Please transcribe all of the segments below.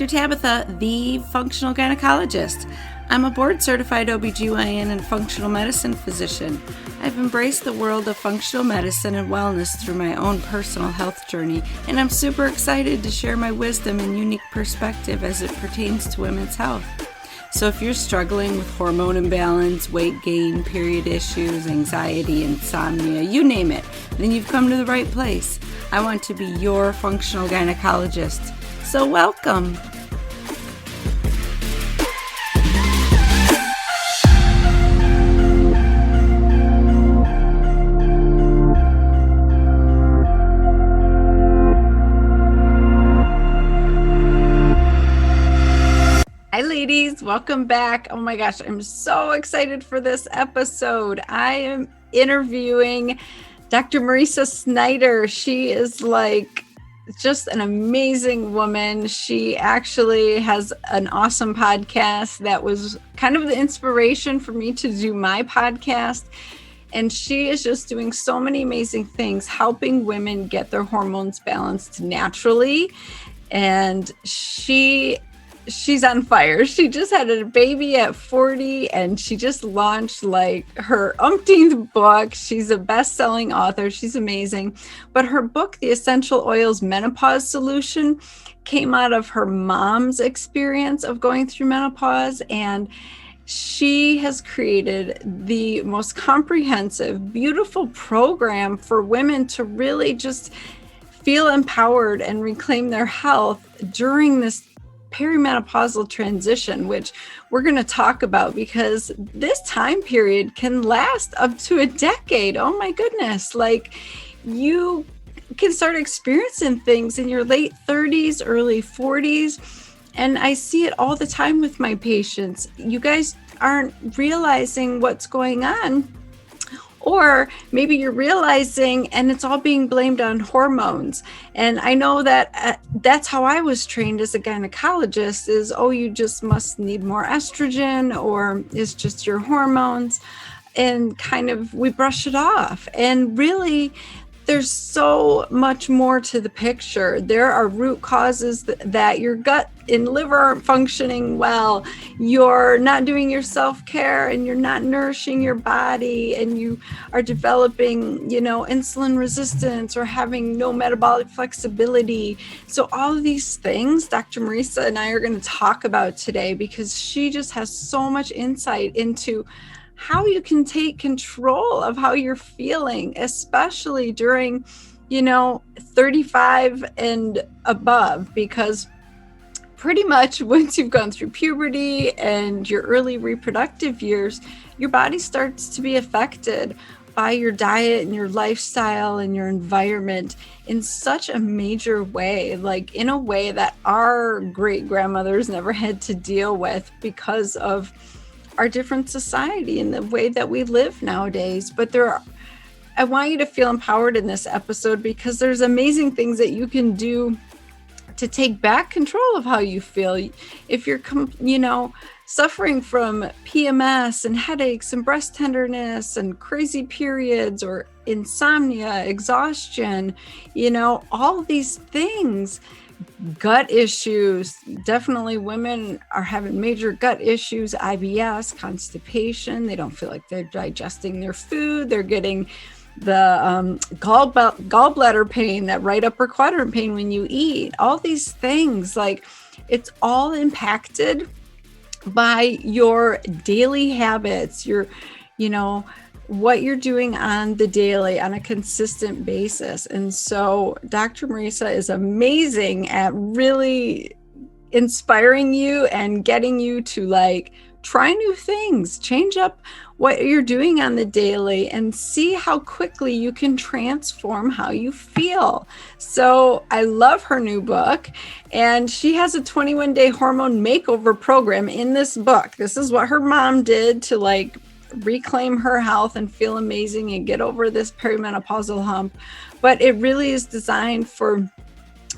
Tabitha, the functional gynecologist. I'm a board-certified OBGYN and functional medicine physician. I've embraced the world of functional medicine and wellness through my own personal health journey, and I'm super excited to share my wisdom and unique perspective as it pertains to women's health. So if you're struggling with hormone imbalance, weight gain, period issues, anxiety, insomnia, you name it, then you've come to the right place. I want to be your functional gynecologist. So welcome. Hi ladies, welcome back. Oh my gosh, I'm so excited for this episode. I am interviewing Dr. Marisa Snyder. She is like just an amazing woman. She actually has an awesome podcast that was kind of the inspiration for me to do my podcast. And she is just doing so many amazing things, helping women get their hormones balanced naturally. And she's on fire. She just had a baby at 40 and she just launched like her umpteenth book. She's a best-selling author. She's amazing. But her book, The Essential Oils Menopause Solution, came out of her mom's experience of going through menopause. And she has created the most comprehensive, beautiful program for women to really just feel empowered and reclaim their health during this perimenopausal transition, which we're going to talk about because this time period can last up to a decade. Oh my goodness. Like you can start experiencing things in your late 30s, early 40s. And I see it all the time with my patients. You guys aren't realizing what's going on. Or maybe you're realizing and it's all being blamed on hormones. And I know that that's how I was trained as a gynecologist is, oh, you just must need more estrogen or it's just your hormones. And kind of we brush it off. And really, there's so much more to the picture. There are root causes that your gut and liver aren't functioning well. You're not doing your self-care and you're not nourishing your body and you are developing, insulin resistance or having no metabolic flexibility. So all of these things Dr. Marisa and I are going to talk about today because she just has so much insight into how you can take control of how you're feeling, especially during, 35 and above, because pretty much once you've gone through puberty and your early reproductive years, your body starts to be affected by your diet and your lifestyle and your environment in such a major way, like in a way that our great grandmothers never had to deal with because of our different society and the way that we live nowadays. But I want you to feel empowered in this episode because there's amazing things that you can do to take back control of how you feel. If you're, suffering from PMS and headaches and breast tenderness and crazy periods or insomnia, exhaustion, all these things, gut issues, definitely women are having major gut issues, IBS, constipation. They don't feel like they're digesting their food. They're getting the gallbladder pain, that right upper quadrant pain when you eat. All these things, like it's all impacted by your daily habits, what you're doing on the daily, on a consistent basis. And so Dr. Marisa is amazing at really inspiring you and getting you to try new things, change up what you're doing on the daily and see how quickly you can transform how you feel. So I love her new book, and she has a 21-day hormone makeover program in this book. This is what her mom did to reclaim her health and feel amazing and get over this perimenopausal hump. But it really is designed for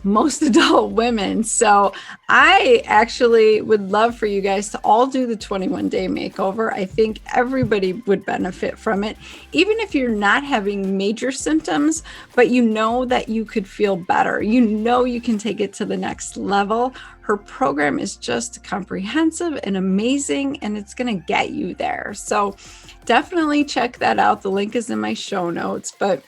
most adult women. So I actually would love for you guys to all do the 21-day makeover. I think everybody would benefit from it, even if you're not having major symptoms, but you know that you could feel better. You know you can take it to the next level. Her program is just comprehensive and amazing, and it's going to get you there. So definitely check that out. The link is in my show notes, but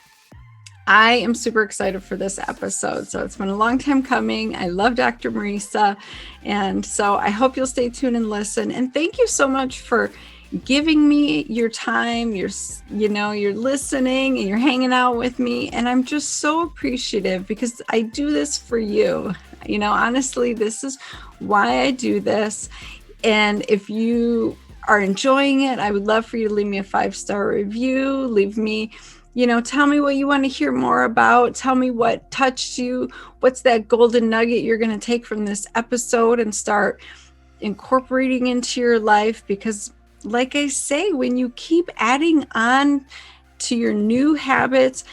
I am super excited for this episode. So it's been a long time coming. I love Dr. Marisa. And so I hope you'll stay tuned and listen. And thank you so much for giving me your time. You're listening and you're hanging out with me. And I'm just so appreciative because I do this for you. Honestly, this is why I do this. And if you are enjoying it, I would love for you to leave me a 5-star review. Leave me, tell me what you want to hear more about. Tell me what touched you. What's that golden nugget you're going to take from this episode and start incorporating into your life? Because like I say, when you keep adding on to your new habits,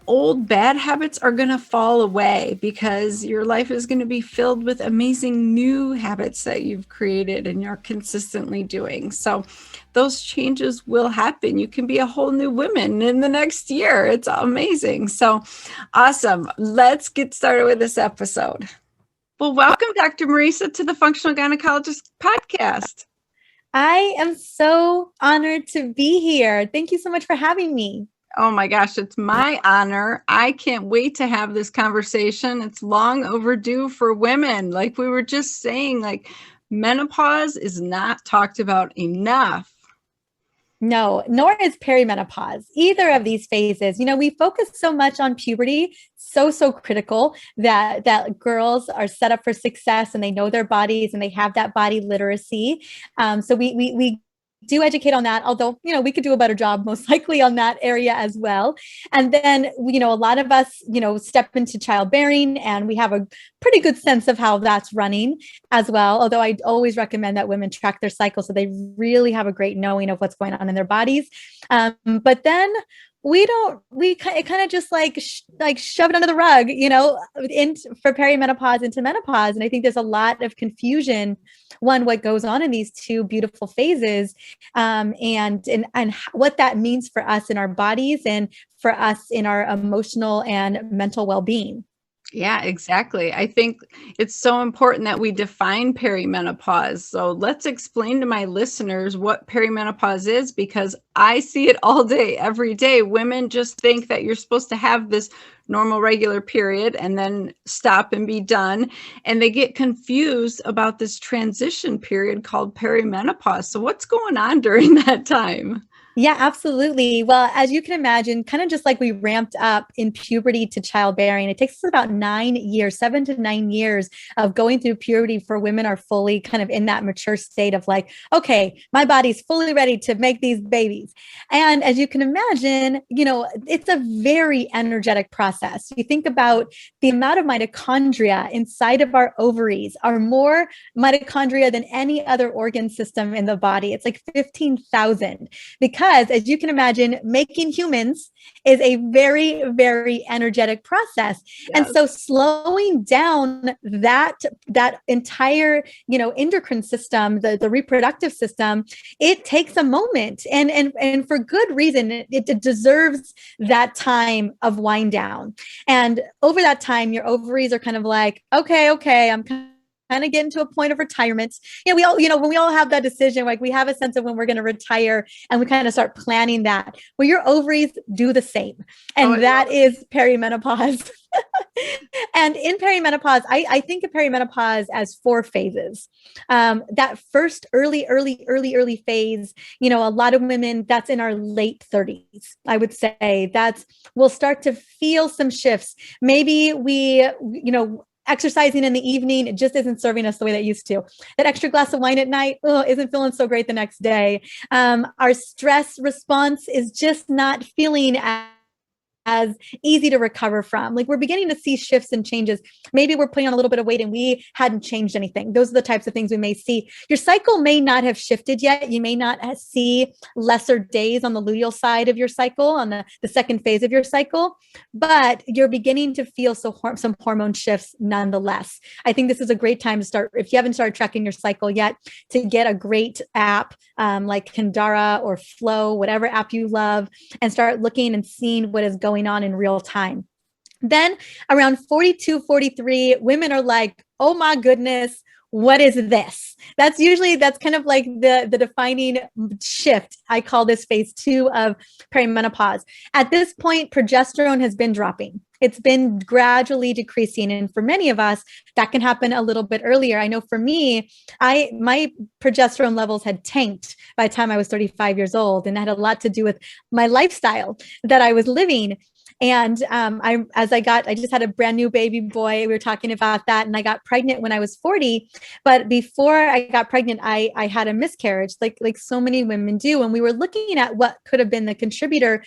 old bad habits are going to fall away because your life is going to be filled with amazing new habits that you've created and you're consistently doing. So those changes will happen. You can be a whole new woman in the next year. It's amazing. So awesome. Let's get started with this episode. Well, welcome, Dr. Marisa, to the Functional Gynecologist podcast. I am so honored to be here. Thank you so much for having me. Oh my gosh, it's my honor. I can't wait to have this conversation. It's long overdue for women. Like we were just saying, like menopause is not talked about enough. No, nor is perimenopause, either of these phases. We focus so much on puberty, so critical that girls are set up for success and they know their bodies and they have that body literacy. So we do educate on that, although, we could do a better job most likely on that area as well. And then, a lot of us, step into childbearing and we have a pretty good sense of how that's running as well. Although I always recommend that women track their cycle so they really have a great knowing of what's going on in their bodies. But then it kind of just like shove it under the rug, for perimenopause into menopause. And I think there's a lot of confusion, what goes on in these two beautiful phases, and what that means for us in our bodies and for us in our emotional and mental well-being. Yeah, exactly. I think it's so important that we define perimenopause. So let's explain to my listeners what perimenopause is, because I see it all day, every day. Women just think that you're supposed to have this normal, regular period and then stop and be done. And they get confused about this transition period called perimenopause. So what's going on during that time? Yeah, absolutely. Well, as you can imagine, kind of just like we ramped up in puberty to childbearing, it takes us about 9 years, 7 to 9 years of going through puberty for women are fully kind of in that mature state of like, okay, my body's fully ready to make these babies. And as you can imagine, it's a very energetic process. You think about the amount of mitochondria inside of our ovaries are more mitochondria than any other organ system in the body. It's like 15,000 because as you can imagine, making humans is a very, very energetic process. Yes. And so slowing down that entire, endocrine system, the reproductive system, it takes a moment and for good reason. It deserves that time of wind down. And over that time, your ovaries are kind of like, okay, I'm kind of getting to a point of retirement. We all, when we all have that decision, like we have a sense of when we're going to retire and we kind of start planning that. Well, your ovaries do the same. And that is perimenopause. And in perimenopause, I think of perimenopause as 4 phases. That first early phase, a lot of women, that's in our late 30s. I would say we'll start to feel some shifts. Maybe we, exercising in the evening, it just isn't serving us the way that it used to. That extra glass of wine at night isn't feeling so great the next day. Our stress response is just not feeling as easy to recover from. Like we're beginning to see shifts and changes. Maybe we're putting on a little bit of weight and we hadn't changed anything. Those are the types of things we may see. Your cycle may not have shifted yet. You may not see lesser days on the luteal side of your cycle, on the second phase of your cycle, but you're beginning to feel some hormone shifts nonetheless. I think this is a great time to start, if you haven't started tracking your cycle yet, to get a great app like Kandara or Flow, whatever app you love, and start looking and seeing what is going on in real time. Then around 42, 43, women are like, oh my goodness, what is this? That's kind of like the defining shift. I call this phase 2 of perimenopause. At this point, progesterone has been dropping. It's been gradually decreasing. And for many of us, that can happen a little bit earlier. I know for me, my progesterone levels had tanked by the time I was 35 years old. And that had a lot to do with my lifestyle that I was living. And I just had a brand new baby boy. We were talking about that. And I got pregnant when I was 40. But before I got pregnant, I had a miscarriage, like so many women do. And we were looking at what could have been the contributor.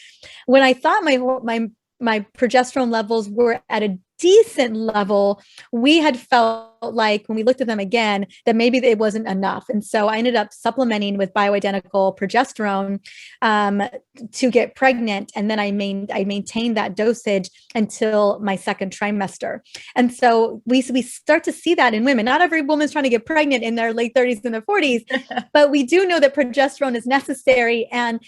When I thought my progesterone levels were at a decent level, we had felt like when we looked at them again, that maybe it wasn't enough. And so I ended up supplementing with bioidentical progesterone to get pregnant. And then I maintained that dosage until my second trimester. And so we start to see that in women. Not every woman's trying to get pregnant in their late 30s and their 40s, but we do know that progesterone is necessary, and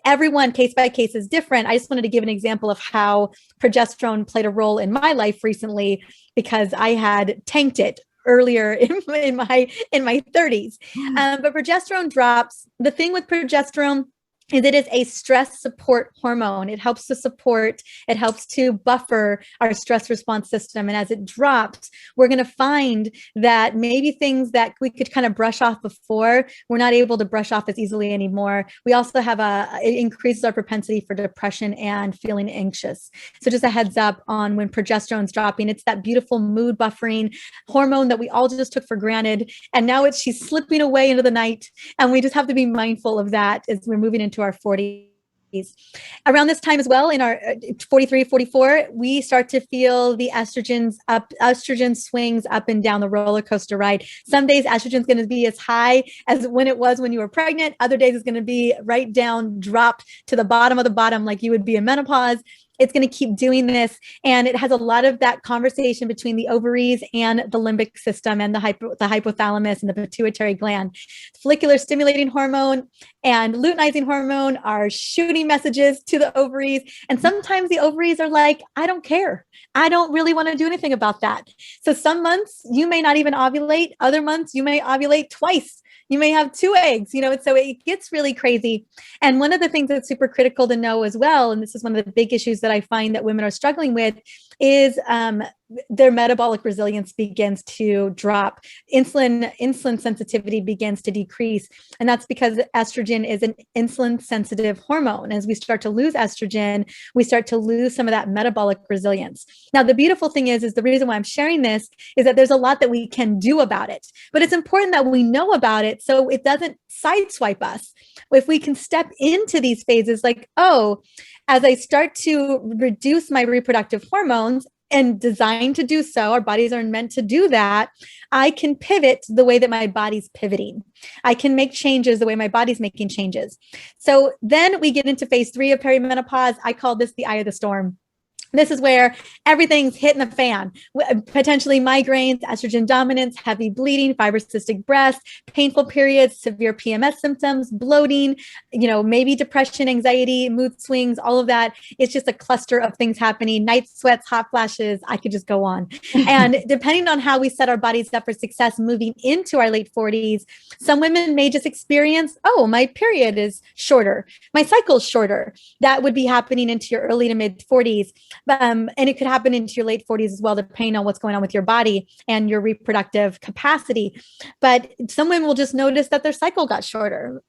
everyone case by case is different. I just wanted to give an example of how progesterone played a role in my life recently, because I had tanked it earlier in my 30s. But progesterone drops. The thing with progesterone is it is a stress support hormone. It helps to buffer our stress response system. And as it drops, we're going to find that maybe things that we could kind of brush off before, we're not able to brush off as easily anymore. We also have it increases our propensity for depression and feeling anxious. So just a heads up on when progesterone's dropping. It's that beautiful mood buffering hormone that we all just took for granted. And now she's slipping away into the night. And we just have to be mindful of that as we're moving into our 40s. Around this time as well, in our 43, 44, we start to feel the estrogen swings up and down the roller coaster ride. Some days estrogen is going to be as high as when it was when you were pregnant. Other days it's going to be right down, dropped to the bottom of the bottom, like you would be in menopause. It's going to keep doing this. And it has a lot of that conversation between the ovaries and the limbic system and the hypothalamus and the pituitary gland. Follicular stimulating hormone and luteinizing hormone are shooting messages to the ovaries. And sometimes the ovaries are like, I don't care. I don't really want to do anything about that. So some months you may not even ovulate. Other months you may ovulate twice. You may have 2 eggs, so it gets really crazy. And one of the things that's super critical to know as well, and this is one of the big issues that I find that women are struggling with, is their metabolic resilience begins to drop. Insulin sensitivity begins to decrease. And that's because estrogen is an insulin sensitive hormone. As we start to lose estrogen, we start to lose some of that metabolic resilience. Now, the beautiful thing is the reason why I'm sharing this is that there's a lot that we can do about it, but it's important that we know about it so it doesn't sideswipe us. If we can step into these phases like, oh, as I start to reduce my reproductive hormones, and designed to do so, our bodies are meant to do that, I can pivot the way that my body's pivoting. I can make changes the way my body's making changes. So then we get into phase 3 of perimenopause. I call this the eye of the storm. This is where everything's hitting the fan, potentially migraines, estrogen dominance, heavy bleeding, fibrocystic breast, painful periods, severe PMS symptoms, bloating, maybe depression, anxiety, mood swings, all of that. It's just a cluster of things happening, night sweats, hot flashes. I could just go on. And depending on how we set our bodies up for success moving into our late 40s, some women may just experience, oh, my period is shorter. My cycle's shorter. That would be happening into your early to mid 40s. And it could happen into your late 40s as well, depending on what's going on with your body and your reproductive capacity. But some women will just notice that their cycle got shorter.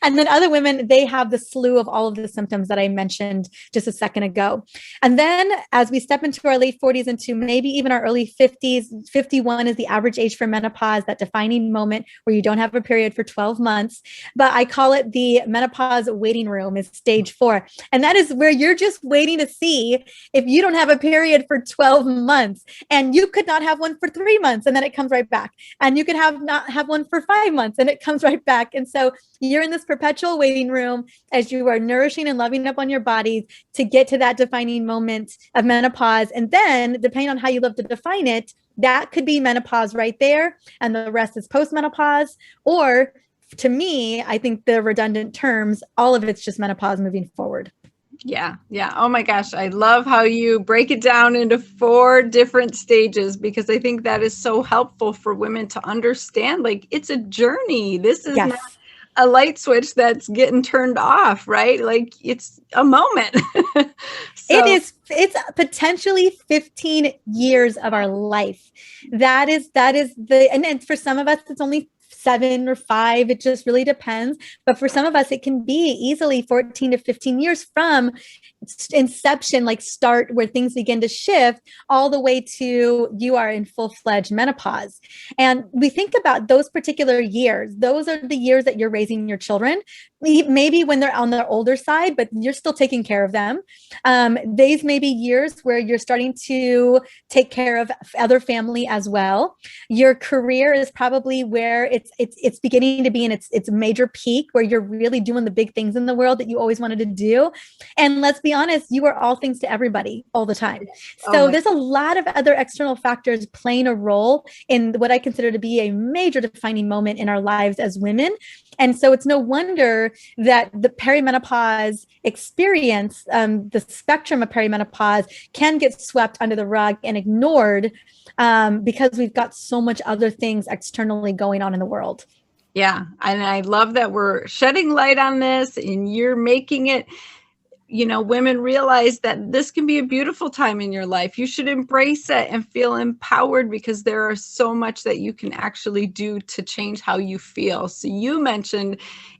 And then other women, they have the slew of all of the symptoms that I mentioned just a second ago. And then as we step into our late 40s into maybe even our early 50s, 51 is the average age for menopause, that defining moment where you don't have a period for 12 months. But I call it the menopause waiting room, is stage 4. And that is where you're just waiting to see if you don't have a period for 12 months, and you could not have one for 3 months and then it comes right back. And you could not have one for 5 months and it comes right back. And so you're in this perpetual waiting room as you are nourishing and loving up on your bodies to get to that defining moment of menopause. And then depending on how you love to define it, that could be menopause right there, and the rest is postmenopause. Or to me, I think the redundant terms, all of it's just menopause moving forward. Yeah. Yeah. Oh my gosh. I love how you break it down into 4 different stages, because I think that is so helpful for women to understand. Like, it's a journey. This is not a light switch that's getting turned off, right? Like, it's a moment. It's potentially 15 years of our life. That is and for some of us, it's only 7 or 5. It just really depends. But for some of us, it can be easily 14 to 15 years from inception, like start where things begin to shift, all the way to you are in full-fledged menopause. And we think about those particular years. Those are the years that you're raising your children. Maybe when they're on the older side, but you're still taking care of them. These may be years where you're starting to take care of other family as well. Your career is probably where it's beginning to be in its major peak, where you're really doing the big things in the world that you always wanted to do. And let's be honest, you are all things to everybody all the time. So there's a lot of other external factors playing a role in what I consider to be a major defining moment in our lives as women. And so it's no wonder that the perimenopause experience, the spectrum of perimenopause, can get swept under the rug and ignored because we've got so much other things externally going on in the world. Yeah. And I love that we're shedding light on this, and you're making it, women realize that this can be a beautiful time in your life. You should embrace it and feel empowered, because there are so much that you can actually do to change how you feel. So you mentioned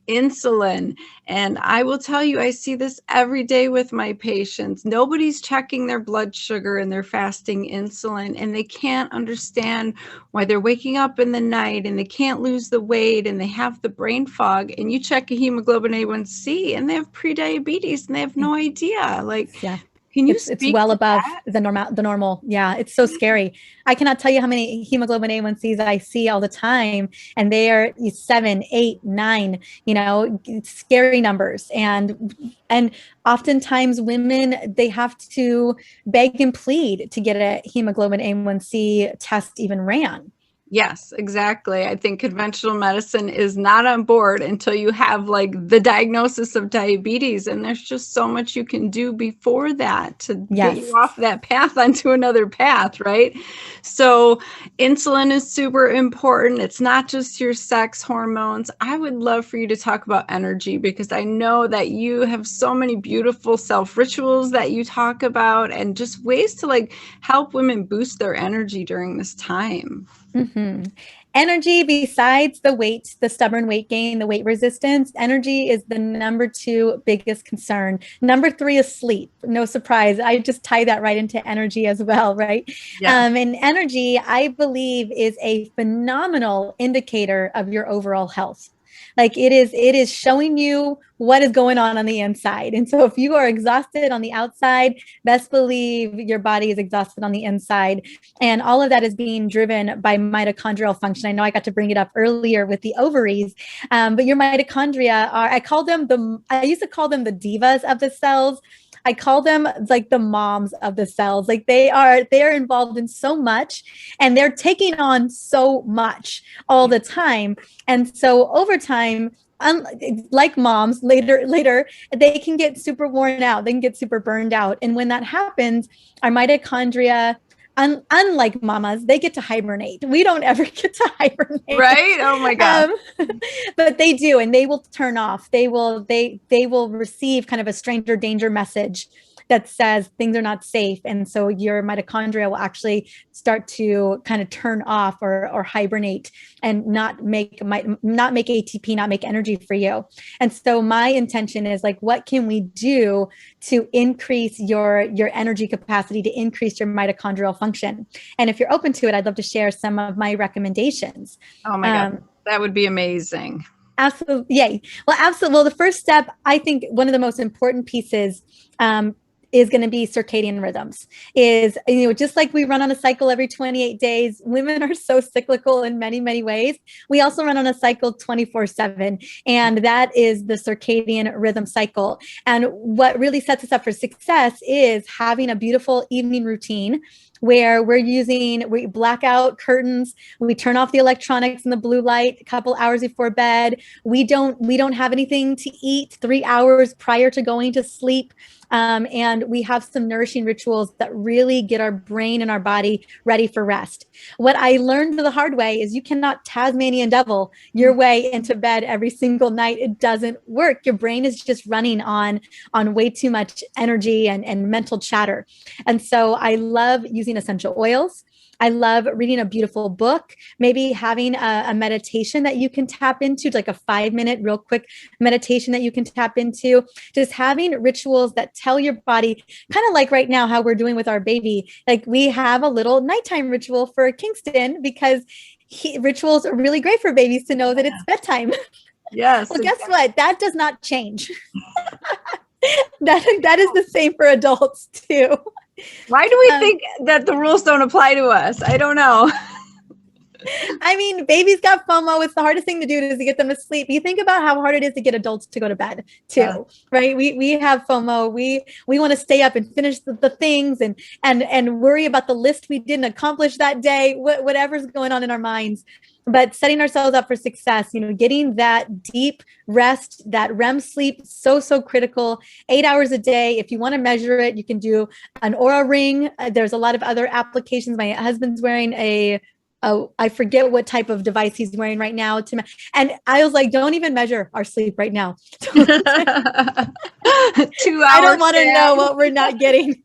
insulin, and I will tell you, I see this every day with my patients. Nobody's checking their blood sugar and they're fasting insulin, and they can't understand why they're waking up in the night and they can't lose the weight and they have the brain fog. And you check a hemoglobin A1C and they have prediabetes and they have no idea. Like, yeah. Can you it's well above the normal. Yeah, it's so scary. I cannot tell you how many hemoglobin A1Cs I see all the time, and they are 7, 8, 9. Scary numbers. And oftentimes women, they have to beg and plead to get a hemoglobin A1C test even ran. Yes, exactly. I think conventional medicine is not on board until you have like the diagnosis of diabetes. And there's just so much you can do before that to get you off that path onto another path, right? So insulin is super important. It's not just your sex hormones. I would love for you to talk about energy, because I know that you have so many beautiful self rituals that you talk about, and just ways to like help women boost their energy during this time. Mm-hmm. Energy, besides the weight, the stubborn weight gain, the weight resistance, energy is the number 2 biggest concern. Number 3 is sleep. No surprise. I just tie that right into energy as well, right? Yeah. And energy, I believe, is a phenomenal indicator of your overall health. Like it is showing you what is going on the inside. And so if you are exhausted on the outside, best believe your body is exhausted on the inside. And all of that is being driven by mitochondrial function. I know I got to bring it up earlier with the ovaries, but your mitochondria are, I used to call them the divas of the cells. I call them like the moms of the cells. Like they are involved in so much, and they're taking on so much all the time. And so over time, like moms later, they can get super worn out. They can get super burned out. And when that happens, our mitochondria unlike mamas, they get to hibernate. We don't ever get to hibernate. Right? Oh my God. But they do, and they will turn off. They will receive kind of a stranger danger message that says things are not safe. And so your mitochondria will actually start to kind of turn off or hibernate and not make ATP, not make energy for you. And so my intention is like, what can we do to increase your energy capacity, to increase your mitochondrial function? And if you're open to it, I'd love to share some of my recommendations. Oh my God. That would be amazing. Absolutely. Yay. Well, absolutely. Well, the first step, I think one of the most important pieces is going to be circadian rhythms. Is, just like we run on a cycle every 28 days, women are so cyclical in many, many ways. We also run on a cycle 24/7, and that is the circadian rhythm cycle. And what really sets us up for success is having a beautiful evening routine where we black out curtains, we turn off the electronics and the blue light a couple hours before bed. We don't have anything to eat 3 hours prior to going to sleep. And we have some nourishing rituals that really get our brain and our body ready for rest. What I learned the hard way is you cannot Tasmanian devil your way into bed every single night. It doesn't work. Your brain is just running on way too much energy and mental chatter. And so I love using essential oils. I love reading a beautiful book, maybe having a meditation that you can tap into, like a 5-minute, real quick meditation that you can tap into, just having rituals that tell your body, kind of like right now, how we're doing with our baby. Like we have a little nighttime ritual for Kingston because rituals are really great for babies to know that it's bedtime. Yes. Well, guess what? That does not change. That is the same for adults too. Why do we think that the rules don't apply to us? I don't know. I mean, babies got FOMO. It's the hardest thing to do is to get them to sleep. You think about how hard it is to get adults to go to bed too, right? We have FOMO. We want to stay up and finish the things and worry about the list we didn't accomplish that day, whatever's going on in our minds. But setting ourselves up for success, getting that deep rest, that REM sleep, so critical. 8 hours a day. If you want to measure it, you can do an Oura ring. There's a lot of other applications. My husband's wearing I forget what type of device he's wearing right now. And I was like, don't even measure our sleep right now. 2 hours. I don't want to know what we're not getting.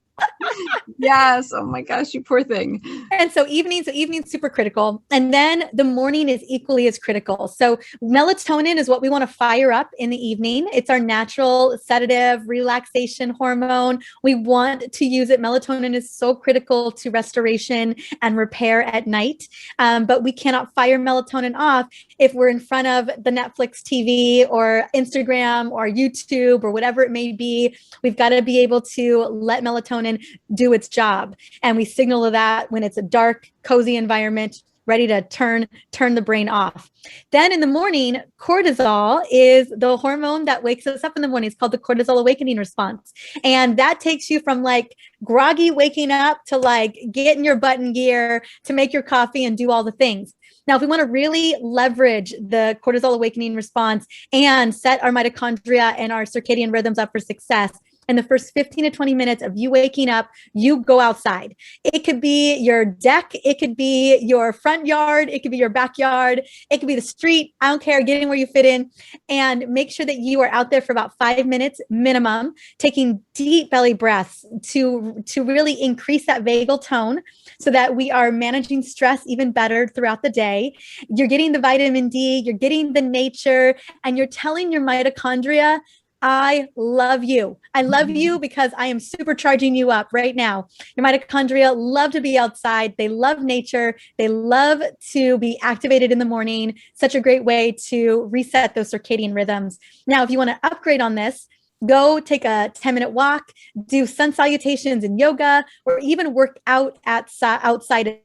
Yes. Oh my gosh, you poor thing. And so evening's super critical. And then the morning is equally as critical. So melatonin is what we want to fire up in the evening. It's our natural sedative relaxation hormone. We want to use it. Melatonin is so critical to restoration and repair at night. But we cannot fire melatonin off if we're in front of the Netflix TV or Instagram or YouTube or whatever it may be. We've got to be able to let melatonin do its job. And we signal that when it's a dark, cozy environment, ready to turn the brain off. Then in the morning, cortisol is the hormone that wakes us up in the morning. It's called the cortisol awakening response. And that takes you from like groggy waking up to like getting your butt in gear to make your coffee and do all the things. Now, if we want to really leverage the cortisol awakening response and set our mitochondria and our circadian rhythms up for success, in the first 15 to 20 minutes of you waking up, you go outside. It could be your deck. It could be your front yard. It could be your backyard. It could be the street. I don't care. Get in where you fit in and make sure that you are out there for about 5 minutes minimum, taking deep belly breaths to really increase that vagal tone so that we are managing stress even better throughout the day. You're getting the vitamin D, you're getting the nature, and you're telling your mitochondria, I love you. I love you because I am supercharging you up right now. Your mitochondria love to be outside. They love nature. They love to be activated in the morning. Such a great way to reset those circadian rhythms. Now, if you want to upgrade on this, go take a 10-minute walk, do sun salutations and yoga, or even work out outside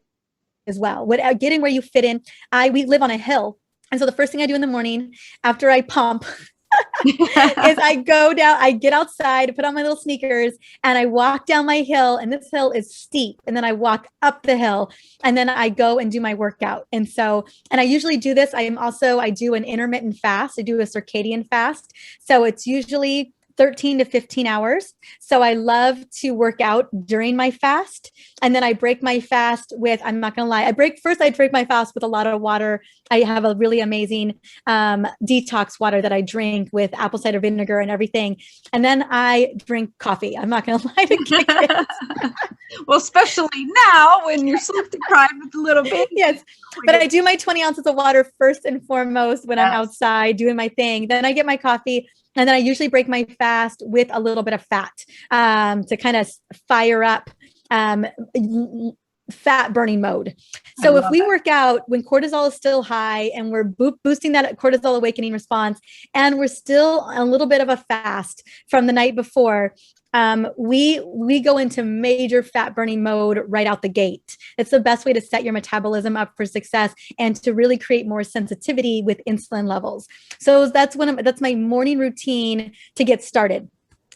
as well. Getting where you fit in. We live on a hill. And so the first thing I do in the morning after I pump is I go down, I get outside, put on my little sneakers, and I walk down my hill, and this hill is steep. And then I walk up the hill, and then I go and do my workout. And I usually do this. I do an intermittent fast. I do a circadian fast. So it's usually 13 to 15 hours. So I love to work out during my fast. And then I break my fast with, I'm not going to lie, I break my fast with a lot of water. I have a really amazing detox water that I drink with apple cider vinegar and everything. And then I drink coffee. I'm not going to lie to kick it. Well, especially now when you're sleep deprived with a little bit. Yes. But I do my 20 ounces of water first and foremost when I'm outside doing my thing. Then I get my coffee. And then I usually break my fast with a little bit of fat to kind of fire up fat burning mode. So if we work out when cortisol is still high and we're boosting that cortisol awakening response, and we're still a little bit of a fast from the night before, we go into major fat burning mode right out the gate. It's the best way to set your metabolism up for success and to really create more sensitivity with insulin levels. So that's my morning routine to get started.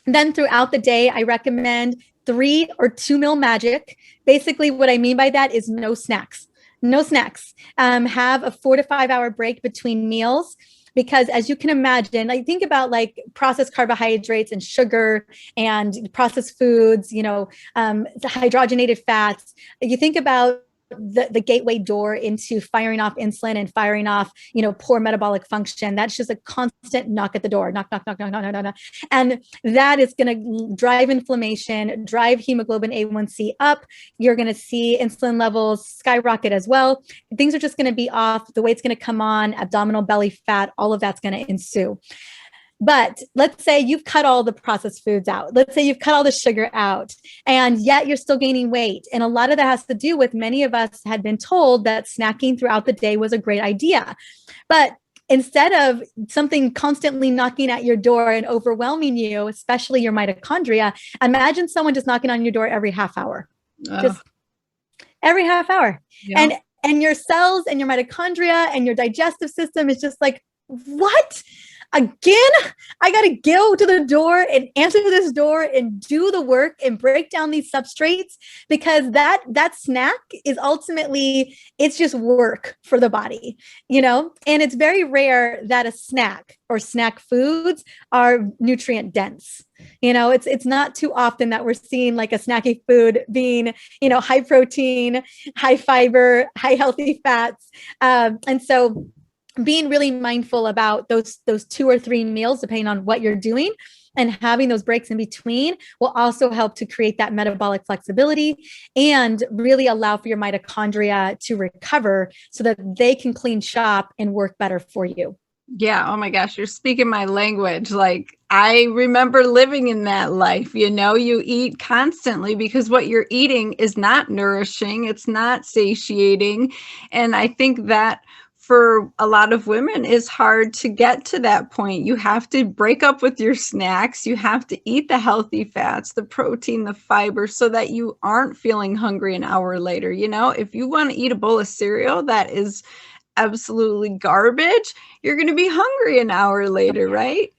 And then throughout the day, I recommend 3 or 2 meal magic. Basically, what I mean by that is no snacks. No snacks. Have a 4 to 5 hour break between meals. Because as you can imagine, like think about like processed carbohydrates and sugar and processed foods, hydrogenated fats. You think about the gateway door into firing off insulin and firing off, poor metabolic function. That's just a constant knock at the door, knock, knock, knock, knock, knock, knock, knock. And that is going to drive inflammation, drive hemoglobin A1C up. You're going to see insulin levels skyrocket as well. Things are just going to be off. The weight's going to come on, abdominal belly fat, all of that's going to ensue. But let's say you've cut all the processed foods out. Let's say you've cut all the sugar out, and yet you're still gaining weight. And a lot of that has to do with many of us had been told that snacking throughout the day was a great idea. But instead of something constantly knocking at your door and overwhelming you, especially your mitochondria, imagine someone just knocking on your door every half hour. Just every half hour. Yeah. And your cells and your mitochondria and your digestive system is just like, what? Again, I got to go to the door and answer this door and do the work and break down these substrates, because that snack is ultimately, it's just work for the body, and it's very rare that a snack or snack foods are nutrient dense. It's not too often that we're seeing like a snacky food being, high protein, high fiber, high healthy fats. And so being really mindful about those 2 or 3 meals, depending on what you're doing, and having those breaks in between will also help to create that metabolic flexibility and really allow for your mitochondria to recover so that they can clean shop and work better for you. Yeah. Oh my gosh. You're speaking my language. Like I remember living in that life, you eat constantly because what you're eating is not nourishing. It's not satiating. And I think that for a lot of women is hard to get to that point. You have to break up with your snacks. You have to eat the healthy fats, the protein, the fiber, so that you aren't feeling hungry an hour later. If you want to eat a bowl of cereal that is absolutely garbage, you're going to be hungry an hour later, right?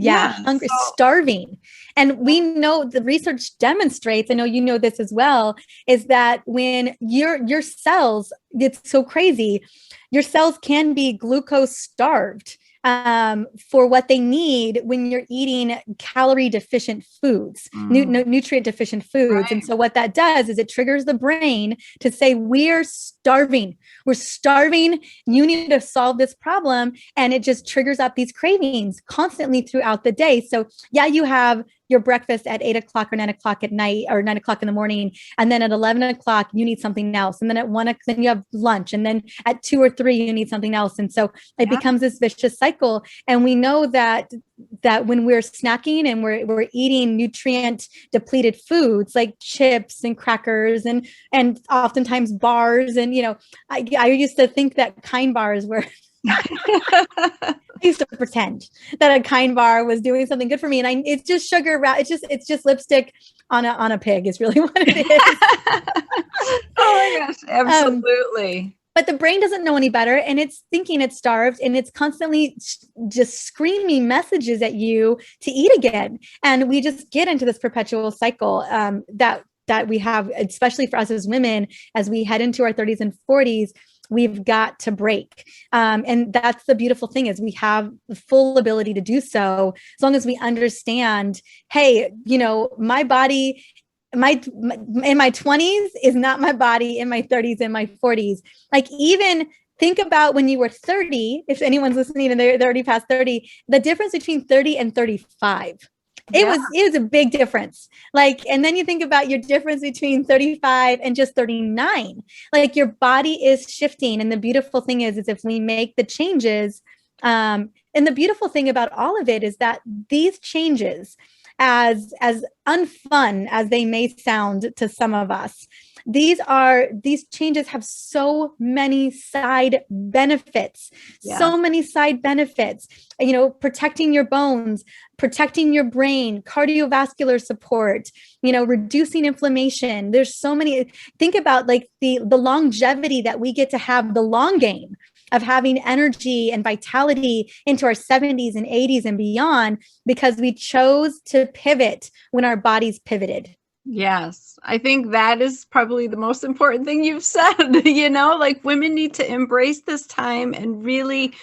Yeah, hungry, starving. And we know the research demonstrates, I know you know this as well, is that when your cells, it's so crazy, your cells can be glucose starved for what they need when you're eating calorie deficient foods, nutrient deficient foods. Right. And so what that does is it triggers the brain to say, we're starving. We're starving. You need to solve this problem. And it just triggers up these cravings constantly throughout the day. So yeah, you have your breakfast at 8 o'clock or 9 o'clock at night or 9 o'clock in the morning. And then at 11 o'clock, you need something else. And then at 1 o'clock, then you have lunch. And then at 2 or 3, you need something else. And so it becomes this vicious cycle. And we know that when we're snacking and we're eating nutrient depleted foods like chips and crackers and oftentimes bars. And, I used to think that Kind bars were I used to pretend that a Kind bar was doing something good for me, and it's just sugar. It's just lipstick on a pig is really what it is. Oh my gosh, absolutely. But the brain doesn't know any better, and it's thinking it's starved, and it's constantly just screaming messages at you to eat again. And we just get into this perpetual cycle that we have, especially for us as women, as we head into our 30s and 40s. we've got to break. And that's the beautiful thing, is we have the full ability to do so as long as we understand, hey, my body, in my 20s is not my body in my 30s and my 40s. Like, even think about when you were 30, if anyone's listening and they're already past 30, the difference between 30 and 35. It was a big difference. Like, and then you think about your difference between 35 and just 39. Like, your body is shifting. And the beautiful thing is if we make the changes, and the beautiful thing about all of it is that these changes, as unfun as they may sound to some of us, these changes have so many side benefits, so many side benefits, protecting your bones, protecting your brain, cardiovascular support, reducing inflammation. There's so many. Think about like the longevity that we get to have, the long game of having energy and vitality into our 70s and 80s and beyond, because we chose to pivot when our bodies pivoted. Yes, I think that is probably the most important thing you've said. Like, women need to embrace this time and really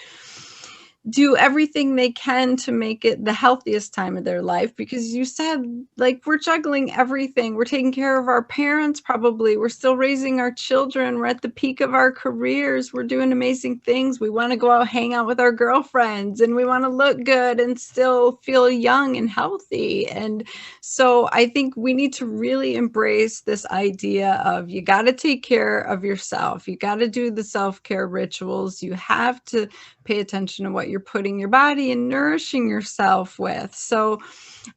do everything they can to make it the healthiest time of their life, because you said, like, we're juggling everything. We're taking care of our parents, probably. We're still raising our children. We're at the peak of our careers. We're doing amazing things. We want to go out, hang out with our girlfriends, and we want to look good and still feel young and healthy. And so I think we need to really embrace this idea of, you got to take care of yourself. You got to do the self-care rituals. You have to pay attention to what you're putting your body and nourishing yourself with. So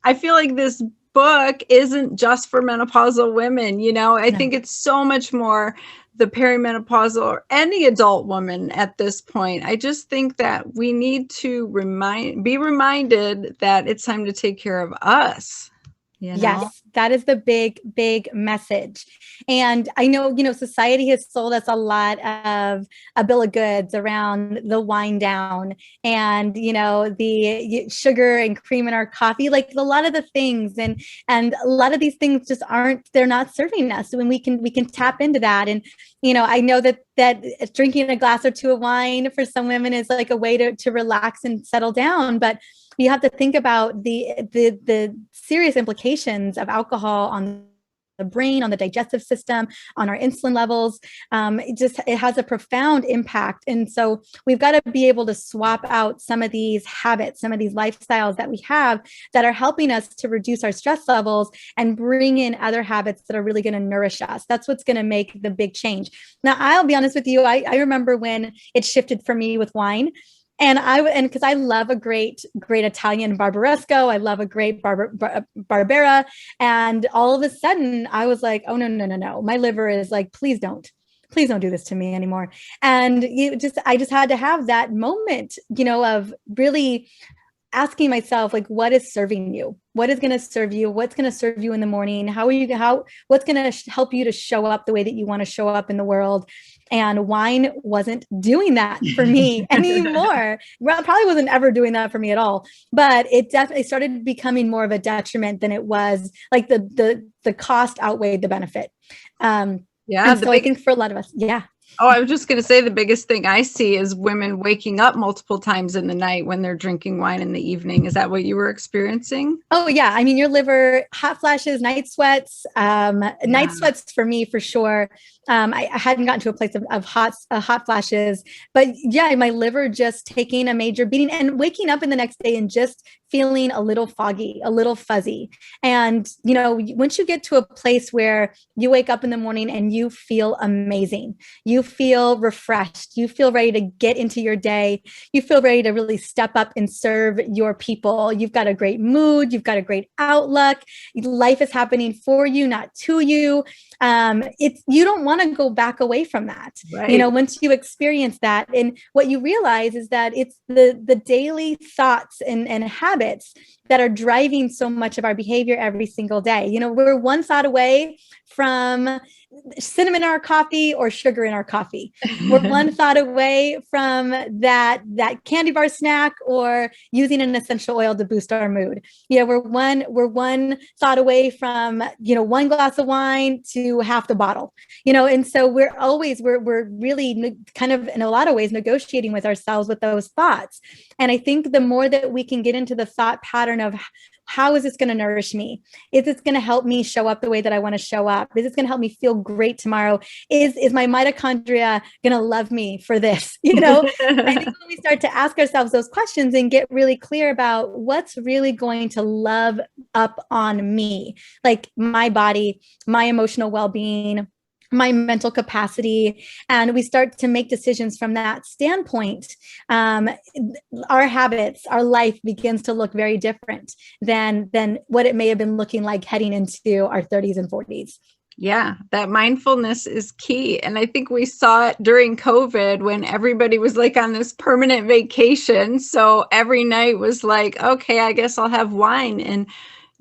I feel like this book isn't just for menopausal women. I think it's so much more the perimenopausal or any adult woman at this point. I just think that we need to be reminded that it's time to take care of us. Yes, that is the big, big message. And I know, society has sold us a lot of a bill of goods around the wind down and, the sugar and cream in our coffee, like a lot of the things. And a lot of these things just they're not serving us. So when we can tap into that. And, I know that drinking a glass or two of wine for some women is like a way to relax and settle down. But you have to think about the serious implications of alcohol on the brain, on the digestive system, on our insulin levels. It has a profound impact. And so we've got to be able to swap out some of these habits, some of these lifestyles that we have that are helping us to reduce our stress levels and bring in other habits that are really going to nourish us. That's what's going to make the big change. Now, I'll be honest with you. I remember when it shifted for me with wine. And because I love a great Italian Barbaresco, I love a great Barbera. And all of a sudden I was like, oh, no. My liver is like, please don't do this to me anymore. And I just had to have that moment, of really asking myself, like, what is serving you? What is going to serve you? What's going to serve you in the morning? What's going to help you to show up the way that you want to show up in the world? And wine wasn't doing that for me anymore. Well, it probably wasn't ever doing that for me at all, but it definitely started becoming more of a detriment than it was. Like the cost outweighed the benefit. So I think for a lot of us, Oh, I was just going to say, the biggest thing I see is women waking up multiple times in the night when they're drinking wine in the evening. Is that what you were experiencing? Oh, yeah. I mean, your liver, hot flashes, night sweats, night sweats for me, for sure. I hadn't gotten to a place of hot flashes, but yeah, my liver just taking a major beating and waking up in the next day and just feeling a little foggy, a little fuzzy. And, once you get to a place where you wake up in the morning and you feel amazing, you feel refreshed, you feel ready to get into your day, you feel ready to really step up and serve your people. You've got a great mood, you've got a great outlook. Life is happening for you, not to you. You don't want to go back away from that. Right. Once you experience that, and what you realize is that it's the daily thoughts and habits that are driving so much of our behavior every single day. We're one thought away from cinnamon in our coffee or sugar in our coffee. We're one thought away from that candy bar snack or using an essential oil to boost our mood. We're one thought away from, one glass of wine to half the bottle. And so we're really kind of in a lot of ways negotiating with ourselves with those thoughts. And I think the more that we can get into the thought pattern of how is this going to nourish me? Is this going to help me show up the way that I want to show up? Is this going to help me feel great tomorrow? Is my mitochondria going to love me for this? I think when we start to ask ourselves those questions and get really clear about what's really going to love up on me, like my body, my emotional well-being, my mental capacity, and we start to make decisions from that standpoint, our habits, our life begins to look very different than what it may have been looking like heading into our 30s and 40s. Yeah, that mindfulness is key. And I think we saw it during COVID when everybody was like on this permanent vacation. So every night was like, okay, I guess I'll have wine. And,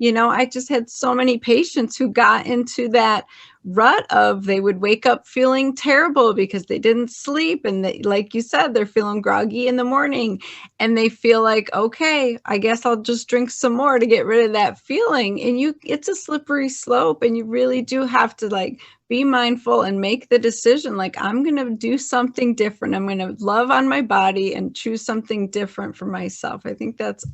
I just had so many patients who got into that rut of they would wake up feeling terrible because they didn't sleep. And they, like you said, they're feeling groggy in the morning and they feel like, okay, I guess I'll just drink some more to get rid of that feeling. And it's a slippery slope, and you really do have to like be mindful and make the decision. Like, I'm going to do something different. I'm going to love on my body and choose something different for myself. I think that's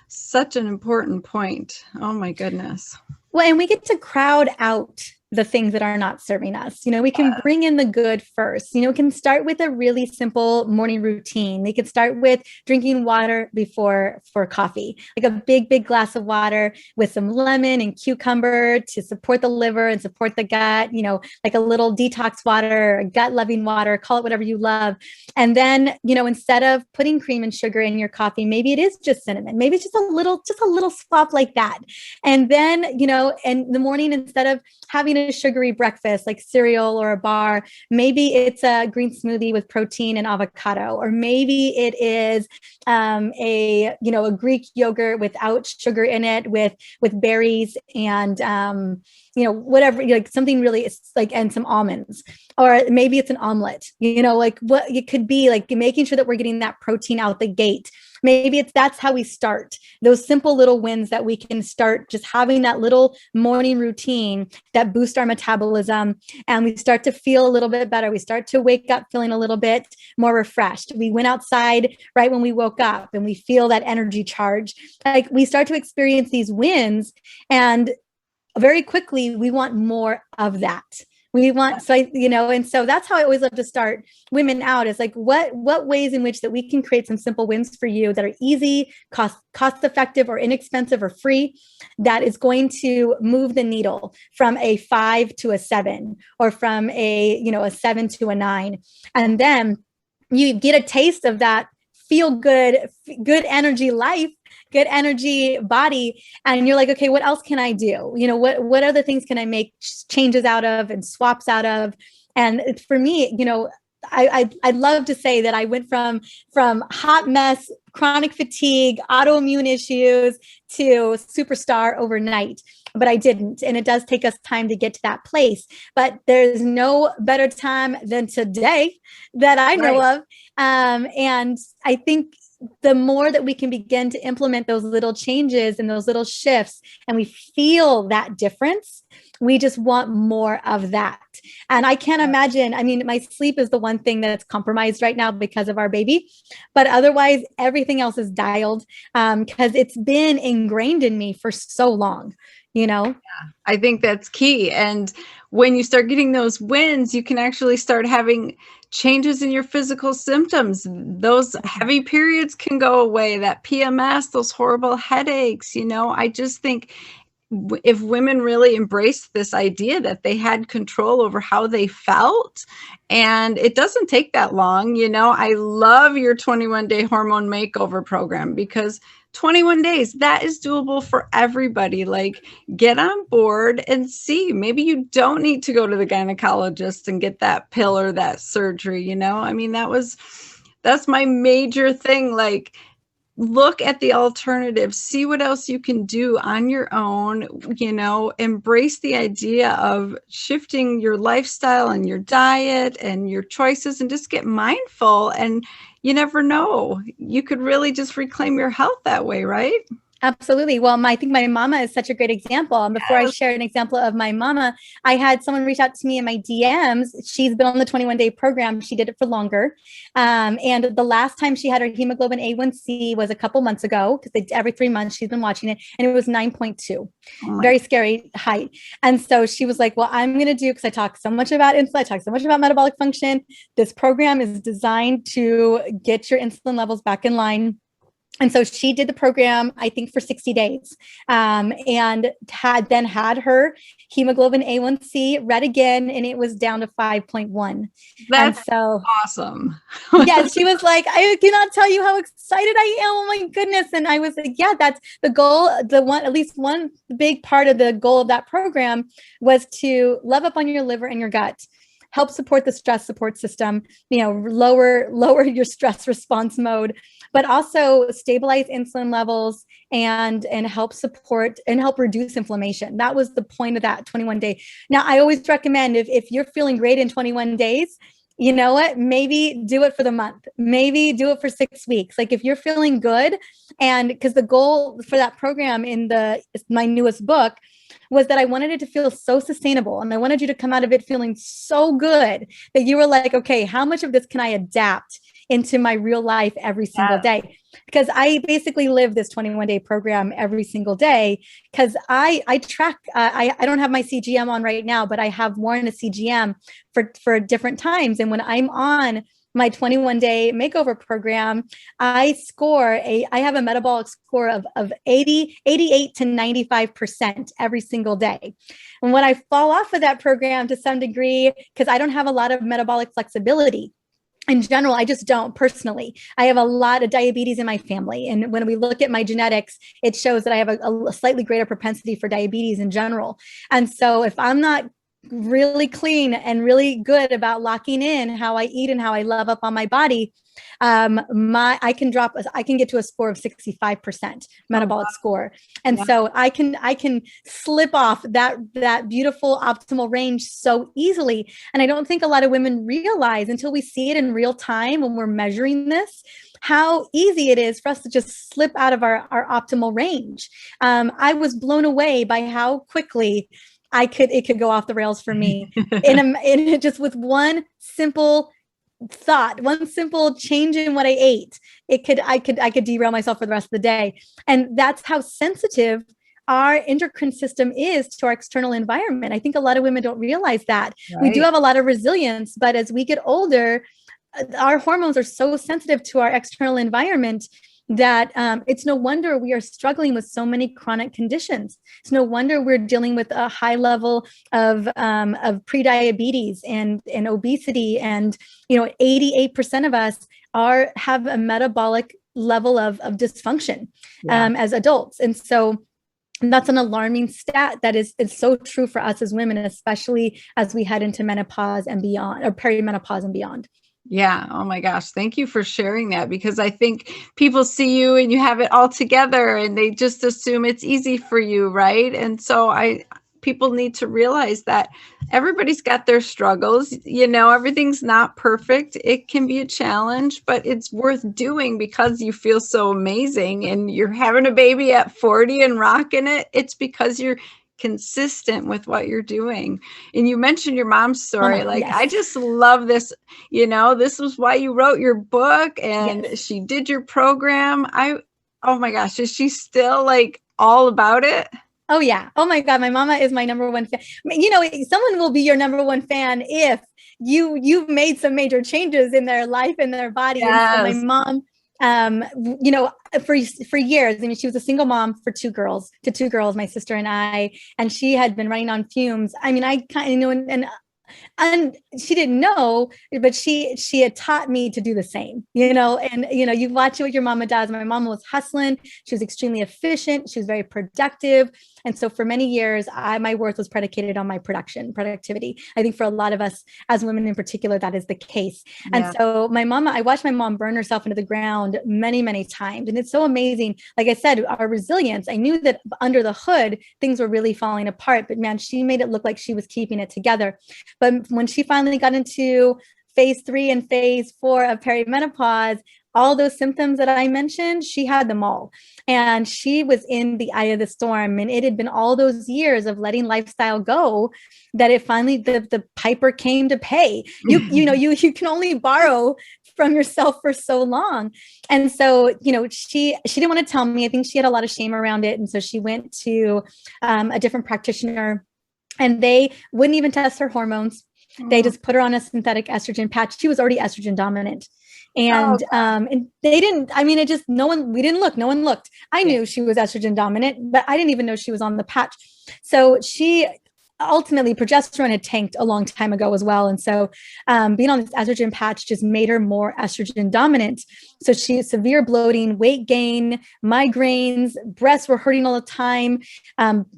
such an important point. Oh my goodness. Well, and we get to crowd out the things that are not serving us. We can bring in the good first. We can start with a really simple morning routine. We could start with drinking water before coffee, like a big glass of water with some lemon and cucumber to support the liver and support the gut, like a little detox water, a gut loving water, call it whatever you love. And then, instead of putting cream and sugar in your coffee, maybe it is just cinnamon. Maybe it's just a little swap like that. And then, in the morning, instead of having a sugary breakfast like cereal or a bar, maybe it's a green smoothie with protein and avocado, or maybe it is a Greek yogurt without sugar in it with berries and whatever, like something really like, and some almonds, or maybe it's an omelet, like what it could be, like making sure that we're getting that protein out the gate. Maybe that's how we start, those simple little wins that we can start just having that little morning routine that boosts our metabolism, and we start to feel a little bit better. We start to wake up feeling a little bit more refreshed. We went outside right when we woke up and we feel that energy charge. Like, we start to experience these wins, and very quickly we want more of that. And so that's how I always love to start women out, is like, what ways in which that we can create some simple wins for you that are easy, cost effective, or inexpensive, or free, that is going to move the needle from a 5 to a 7, or from a 7 to a 9. And then you get a taste of that feel good energy life, good energy body. And you're like, okay, what else can I do? What other things can I make changes out of and swaps out of? And for me, I'd love to say that I went from hot mess, chronic fatigue, autoimmune issues to superstar overnight, but I didn't. And it does take us time to get to that place, but there's no better time than today that I know of. And I think the more that we can begin to implement those little changes and those little shifts, and we feel that difference, we just want more of that. And I can't imagine, my sleep is the one thing that's compromised right now because of our baby, but otherwise everything else is dialed, because it's been ingrained in me for so long. Yeah, I think that's key. And when you start getting those wins, you can actually start having changes in your physical symptoms. Those heavy periods can go away, that PMS, those horrible headaches. I just think if women really embraced this idea that they had control over how they felt, and it doesn't take that long. I love your 21-day hormone makeover program, because 21 days, that is doable for everybody. Like, get on board and see. Maybe you don't need to go to the gynecologist and get that pill or that surgery. That's my major thing. Like, look at the alternatives, see what else you can do on your own, embrace the idea of shifting your lifestyle and your diet and your choices, and just get mindful. And you never know, you could really just reclaim your health that way, right? Absolutely. Well, I think my mama is such a great example. And before I share an example of my mama, I had someone reach out to me in my DMs. She's been on the 21-day program. She did it for longer. And the last time she had her hemoglobin A1C was a couple months ago, because every 3 months she's been watching it, and it was 9.2. Very scary height. And so she was like, well, I'm going to do, because I talk so much about insulin, I talk so much about metabolic function. This program is designed to get your insulin levels back in line. And so she did the program, I think, for 60 days, and had her hemoglobin A1C read again, and it was down to 5.1. That's and so awesome. Yeah, she was like, I cannot tell you how excited I am. Oh my goodness. And I was like, yeah, that's the goal. At least one big part of the goal of that program was to level up on your liver and your gut, help support the stress support system, lower your stress response mode, but also stabilize insulin levels and help support and help reduce inflammation. That was the point of that 21 day. Now, I always recommend if you're feeling great in 21 days, you know what, maybe do it for the month, maybe do it for 6 weeks. Like if you're feeling good, and because the goal for that program in my newest book was that I wanted it to feel so sustainable. And I wanted you to come out of it feeling so good that you were like, okay, how much of this can I adapt into my real life every single day? Because I basically live this 21-day program every single day, because I track, I don't have my CGM on right now, but I have worn a CGM for different times. And when I'm on my 21-day makeover program, I have a metabolic score of 88 to 95% every single day. And when I fall off of that program to some degree, because I don't have a lot of metabolic flexibility, in general, I just don't personally. I have a lot of diabetes in my family. And when we look at my genetics, it shows that I have a slightly greater propensity for diabetes in general. And so if I'm not really clean and really good about locking in how I eat and how I love up on my body, I can get to a score of 65% metabolic score. And so I can slip off that beautiful optimal range so easily. And I don't think a lot of women realize until we see it in real time when we're measuring this, how easy it is for us to just slip out of our optimal range. I was blown away by how quickly it could go off the rails for me in just with one simple thought, one simple change in what I ate. I could derail myself for the rest of the day. And that's how sensitive our endocrine system is to our external environment. I think a lot of women don't realize that. Right. We do have a lot of resilience, but as we get older, our hormones are so sensitive to our external environment that it's no wonder we are struggling with so many chronic conditions. It's no wonder we're dealing with a high level of prediabetes and obesity, and 88% of us have a metabolic level of dysfunction as adults, and so that's an alarming stat that is so true for us as women, especially as we head into menopause and beyond, or perimenopause and beyond. Yeah. Oh my gosh. Thank you for sharing that, because I think people see you and you have it all together and they just assume it's easy for you. Right. And so people need to realize that everybody's got their struggles. Everything's not perfect. It can be a challenge, but it's worth doing because you feel so amazing and you're having a baby at 40 and rocking it. It's because you're consistent with what you're doing. And you mentioned your mom's story. Yes. I just love this. This was why you wrote your book, and yes. She did your program. Oh my gosh, is she still all about it? Oh yeah. Oh my God. My mama is my number one fan. Someone will be your number one fan if you've made some major changes in their life and their body. Yes. And so my mom, for years, she was a single mom to two girls, my sister and I, and she had been running on fumes. I kind of knew, and she didn't know, but she had taught me to do the same, and, you watch what your mama does. My mama was hustling. She was extremely efficient. She was very productive. And so for many years, my worth was predicated on my productivity. I think for a lot of us as women in particular, that is the case. And so I watched my mom burn herself into the ground many, many times. And it's so amazing. Like I said, our resilience, I knew that under the hood, things were really falling apart, but man, she made it look like she was keeping it together. But when she finally got into phase 3 and phase 4 of perimenopause, all those symptoms that I mentioned, she had them all. And she was in the eye of the storm. And it had been all those years of letting lifestyle go that it finally, the piper came to pay. You can only borrow from yourself for so long. And so, she didn't want to tell me. I think she had a lot of shame around it. And so she went to a different practitioner, and they wouldn't even test her hormones. They just put her on a synthetic estrogen patch. She was already estrogen dominant. And and they didn't, we didn't look, no one looked. I knew she was estrogen dominant, but I didn't even know she was on the patch. So she ultimately, progesterone had tanked a long time ago as well. And so being on this estrogen patch just made her more estrogen dominant. So she had severe bloating, weight gain, migraines, breasts were hurting all the time,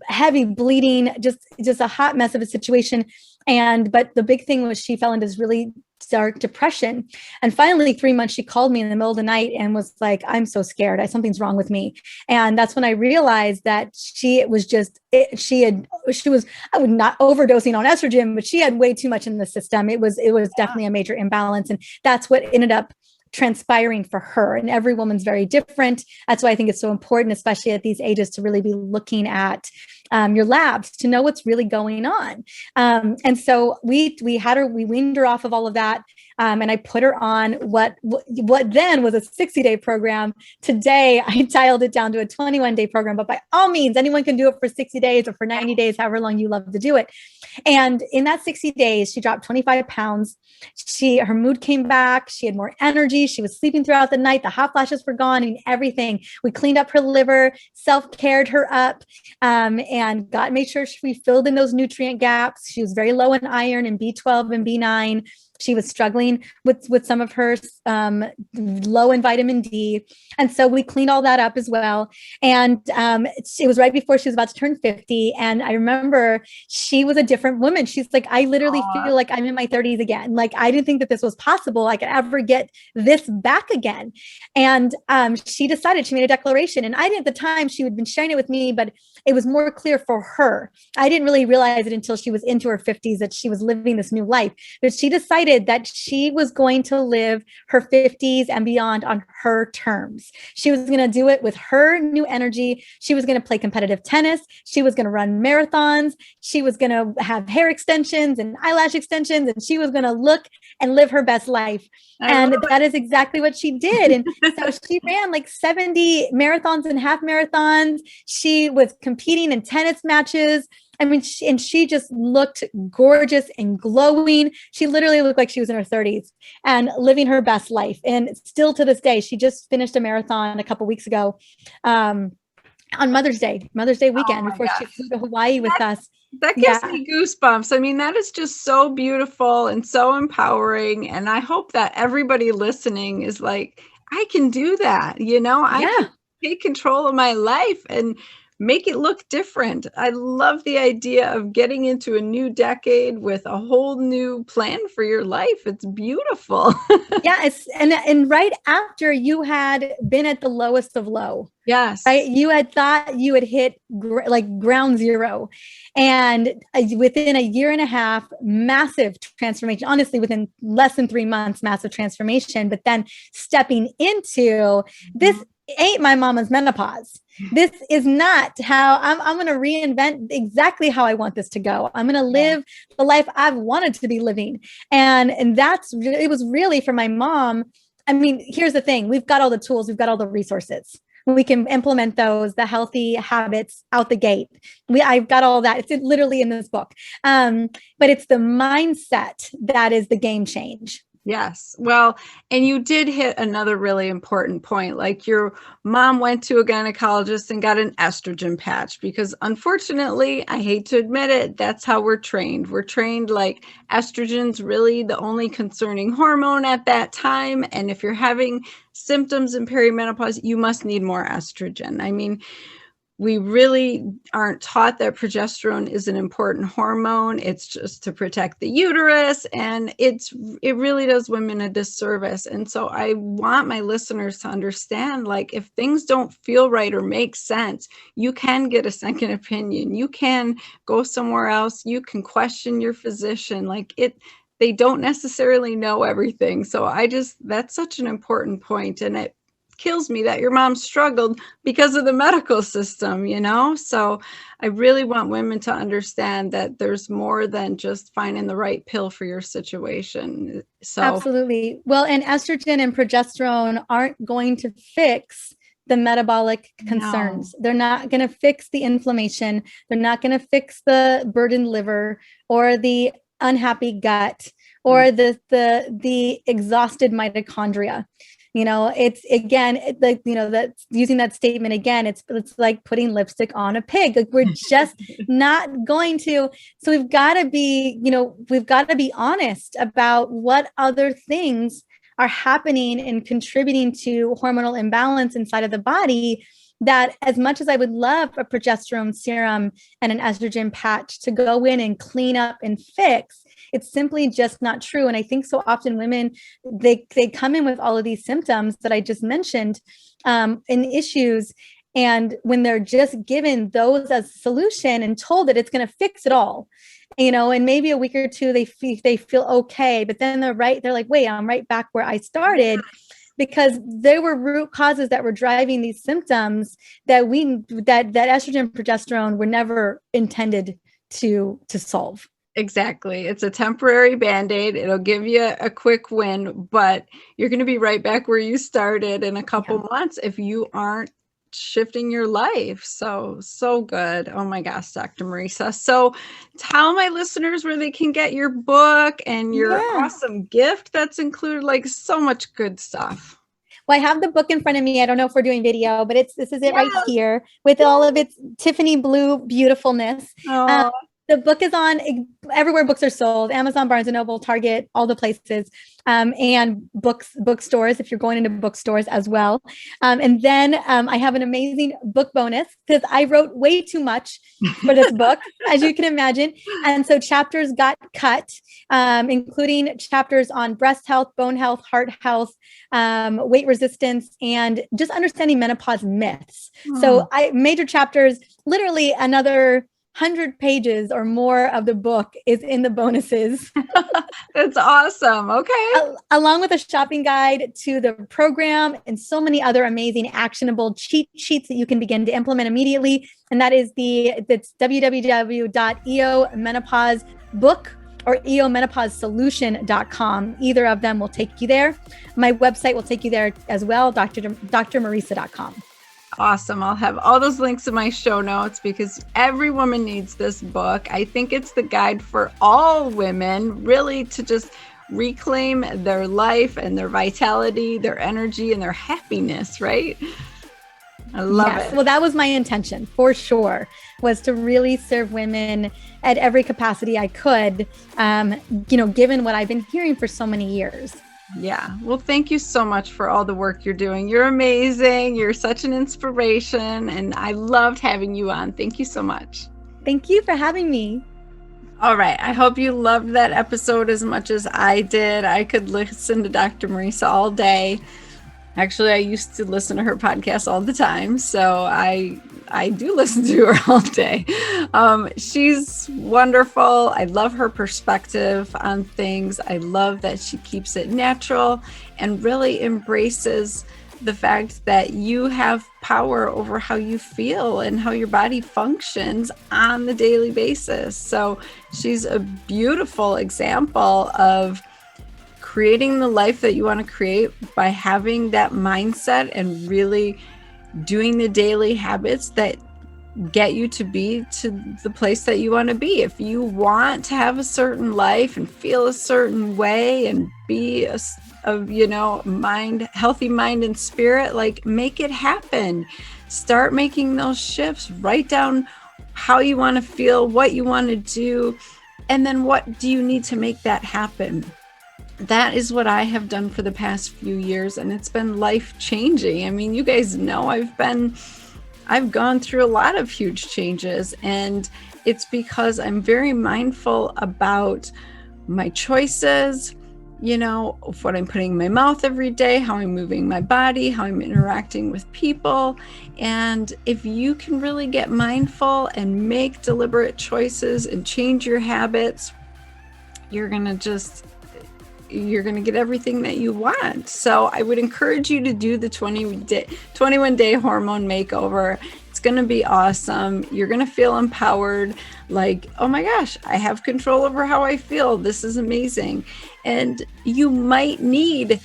heavy bleeding, just a hot mess of a situation. But the big thing was she fell into this really dark depression. And finally, 3 months, she called me in the middle of the night and was like, I'm so scared. Something's wrong with me. And that's when I realized that she was I would not overdosing on estrogen, but she had way too much in the system. It was definitely a major imbalance. And that's what ended up transpiring for her. And every woman's very different. That's why I think it's so important, especially at these ages, to really be looking at your labs to know what's really going on. And so we weaned her off of all of that. And I put her on what then was a 60-day program. Today, I dialed it down to a 21-day program, but by all means, anyone can do it for 60 days or for 90 days, however long you love to do it. And in that 60 days, she dropped 25 pounds. Her mood came back. She had more energy. She was sleeping throughout the night. The hot flashes were gone and everything. We cleaned up her liver, self-cared her up, and made sure we filled in those nutrient gaps. She was very low in iron and B12 and B9. She was struggling with some of her low in vitamin D. And so we cleaned all that up as well. And it was right before she was about to turn 50. And I remember she was a different woman. She's like, I literally feel like I'm in my 30s again. Like, I didn't think that this was possible. I could ever get this back again. And she made a declaration. And I didn't at the time, she had been sharing it with me, but it was more clear for her. I didn't really realize it until she was into her 50s that she was living this new life. But she decided that she was going to live her 50s and beyond on her terms. She was going to do it with her new energy. She was going to play competitive tennis. She was going to run marathons. She was going to have hair extensions and eyelash extensions, and she was going to look and live her best life. And that is exactly what she did. And so she ran like 70 marathons and half marathons. She was competing in tennis matches. She just looked gorgeous and glowing. She literally looked like she was in her 30s and living her best life. And still to this day, she just finished a marathon a couple weeks ago on Mother's Day weekend before she flew to Hawaii with us. That gives me goosebumps. That is just so beautiful and so empowering. And I hope that everybody listening is like, I can do that. I can take control of my life and make it look different. I love the idea of getting into a new decade with a whole new plan for your life. It's beautiful. And right after you had been at the lowest of low. Yes. Right. You had thought you had hit ground zero, and within a year and a half, massive transformation, honestly, within less than 3 months, massive transformation, but then stepping into this ain't my mama's menopause. This is not how I'm going to reinvent exactly how I want this to go. I'm going to live the life I've wanted to be living. And it was really for my mom. Here's the thing. We've got all the tools. We've got all the resources. We can implement those, the healthy habits out the gate. I've got all that. It's literally in this book. But it's the mindset that is the game change. Yes. Well, and you did hit another really important point. Like, your mom went to a gynecologist and got an estrogen patch because, unfortunately, I hate to admit it, that's how we're trained. We're trained like estrogen's really the only concerning hormone at that time. And if you're having symptoms in perimenopause, you must need more estrogen. we really aren't taught that progesterone is an important hormone. It's just to protect the uterus, and it really does women a disservice. And so I want my listeners to understand, like, if things don't feel right or make sense, you can get a second opinion. You can go somewhere else. You can question your physician. They don't necessarily know everything. So that's such an important point. And it kills me that your mom struggled because of the medical system, So I really want women to understand that there's more than just finding the right pill for your situation. So absolutely. Well, and estrogen and progesterone aren't going to fix the metabolic concerns. No. They're not going to fix the inflammation. They're not going to fix the burdened liver or the unhappy gut or the exhausted mitochondria. It's again, that's using that statement again, it's like putting lipstick on a pig. Like, we're just not going to. So we've got to be honest about what other things are happening and contributing to hormonal imbalance inside of the body, that as much as I would love a progesterone serum and an estrogen patch to go in and clean up and fix, it's simply just not true. And I think so often women, they come in with all of these symptoms that I just mentioned, and issues. And when they're just given those as a solution and told that it's going to fix it all, and maybe a week or two, they feel okay, but then they're like, wait, I'm right back where I started. Because there were root causes that were driving these symptoms that estrogen and progesterone were never intended to solve. Exactly. It's a temporary Band-Aid. It'll give you a quick win, but you're going to be right back where you started in a couple months if you aren't shifting your life. So good. Oh my gosh, Dr. Marisa. So tell my listeners where they can get your book and your awesome gift that's included, like so much good stuff. Well, I have the book in front of me. I don't know if we're doing video, but this is it right here with all of its Tiffany blue beautifulness. The book is on everywhere books are sold: Amazon, Barnes & Noble, Target, all the places, and bookstores if you're going into bookstores as well. And then I have an amazing book bonus because I wrote way too much for this book, as you can imagine. And so chapters got cut, including chapters on breast health, bone health, heart health, weight resistance, and just understanding menopause myths. So major chapters, literally another 100 pages or more of the book is in the bonuses. That's awesome. Okay. Along with a shopping guide to the program and so many other amazing actionable cheat sheets that you can begin to implement immediately. And that's www.eomenopausebook or eomenopausesolution.com. Either of them will take you there. My website will take you there as well, drmarisa.com. Awesome. I'll have all those links in my show notes because every woman needs this book. I think it's the guide for all women, really, to just reclaim their life and their vitality, their energy, and their happiness, right? I love it. Well, that was my intention for sure, was to really serve women at every capacity I could, given what I've been hearing for so many years. Yeah. Well, thank you so much for all the work you're doing. You're amazing. You're such an inspiration. And I loved having you on. Thank you so much. Thank you for having me. All right. I hope you loved that episode as much as I did. I could listen to Dr. Marisa all day. Actually, I used to listen to her podcast all the time. So I do listen to her all day. She's wonderful. I love her perspective on things. I love that she keeps it natural and really embraces the fact that you have power over how you feel and how your body functions on the daily basis. So she's a beautiful example of creating the life that you want to create by having that mindset and really doing the daily habits that get you to be to the place that you want to be. If you want to have a certain life and feel a certain way and be healthy mind and spirit, like, make it happen. Start making those shifts. Write down how you want to feel, what you want to do, and then what do you need to make that happen. That is what I have done for the past few years, and it's been life-changing. I mean, you guys know I've been I've gone through a lot of huge changes, and it's because I'm very mindful about my choices, of what I'm putting in my mouth every day, how I'm moving my body, how I'm interacting with people. And if you can really get mindful and make deliberate choices and change your habits, you're going to get everything that you want. So I would encourage you to do the 21-day hormone makeover. It's going to be awesome. You're going to feel empowered, like, oh my gosh, I have control over how I feel. This is amazing. And you might need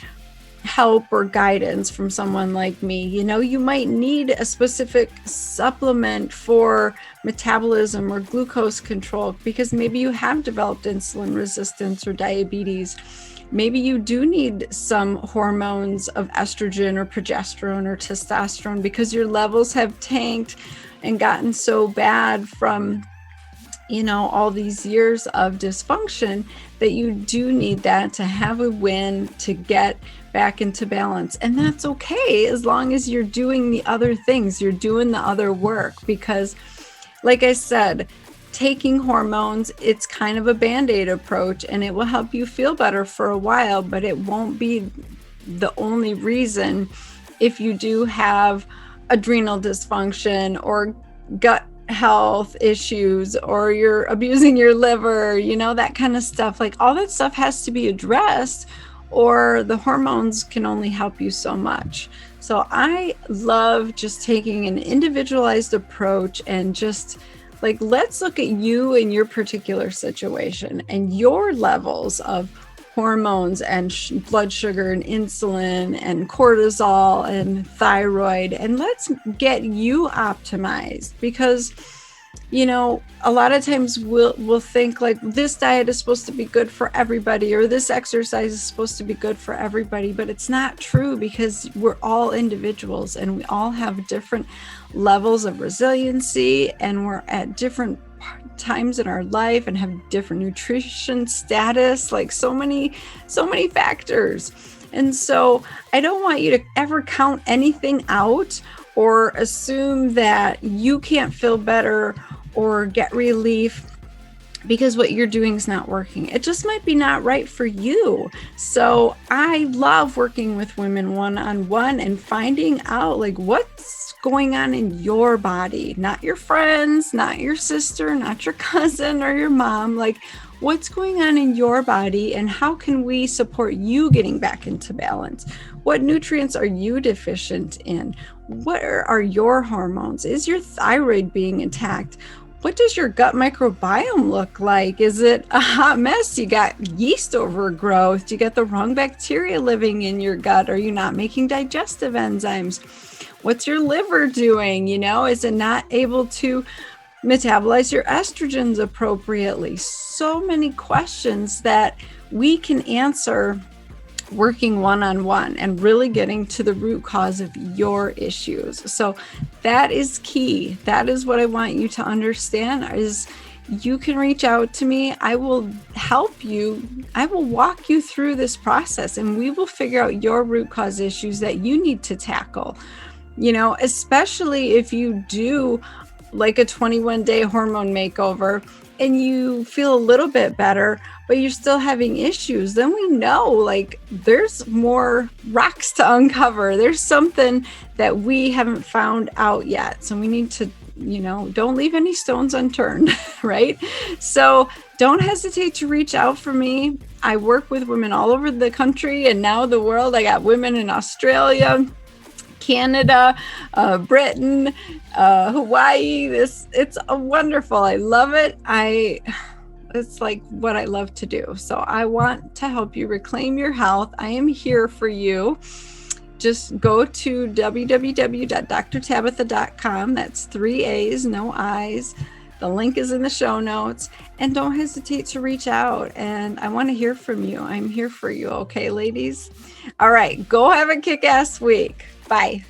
help or guidance from someone like me. You might need a specific supplement for metabolism or glucose control, because maybe you have developed insulin resistance or diabetes. Maybe you do need some hormones of estrogen or progesterone or testosterone because your levels have tanked and gotten so bad from, all these years of dysfunction that you do need that to have a win, to get back into balance. And that's okay, as long as you're doing the other things, you're doing the other work. Because like I said, taking hormones, it's kind of a Band-Aid approach, and it will help you feel better for a while, but it won't be the only reason if you do have adrenal dysfunction or gut health issues, or you're abusing your liver, that kind of stuff. Like, all that stuff has to be addressed, or the hormones can only help you so much. So I love just taking an individualized approach and just like, let's look at you and your particular situation and your levels of hormones and blood sugar and insulin and cortisol and thyroid, and let's get you optimized. Because a lot of times we'll think like, this diet is supposed to be good for everybody, or this exercise is supposed to be good for everybody, but it's not true, because we're all individuals and we all have different levels of resiliency, and we're at different times in our life and have different nutrition status, like so many factors. And so I don't want you to ever count anything out or assume that you can't feel better or get relief because what you're doing is not working. It just might be not right for you. So I love working with women one-on-one and finding out like what's going on in your body, not your friends, not your sister, not your cousin or your mom, like what's going on in your body and how can we support you getting back into balance? What nutrients are you deficient in? What are your hormones? Is your thyroid being intact? What does your gut microbiome look like? Is it a hot mess? You got yeast overgrowth? Do you got the wrong bacteria living in your gut? Are you not making digestive enzymes? What's your liver doing? Is it not able to metabolize your estrogens appropriately? So many questions that we can answer working one-on-one and really getting to the root cause of your issues. So that is key. That is what I want you to understand is you can reach out to me. I will help you. I will walk you through this process and we will figure out your root cause issues that you need to tackle. Especially if you do like a 21-day hormone makeover and you feel a little bit better, but you're still having issues, then we know like there's more rocks to uncover. There's something that we haven't found out yet. So we need to, don't leave any stones unturned, right? So don't hesitate to reach out for me. I work with women all over the country and now the world. I got women in Australia, Canada, Britain, Hawaii. It's wonderful. I love it. It's like what I love to do. So I want to help you reclaim your health. I am here for you. Just go to www.drtabitha.com. That's 3 A's, no I's. The link is in the show notes. And don't hesitate to reach out. And I want to hear from you. I'm here for you. Okay, ladies? All right. Go have a kick-ass week. Bye.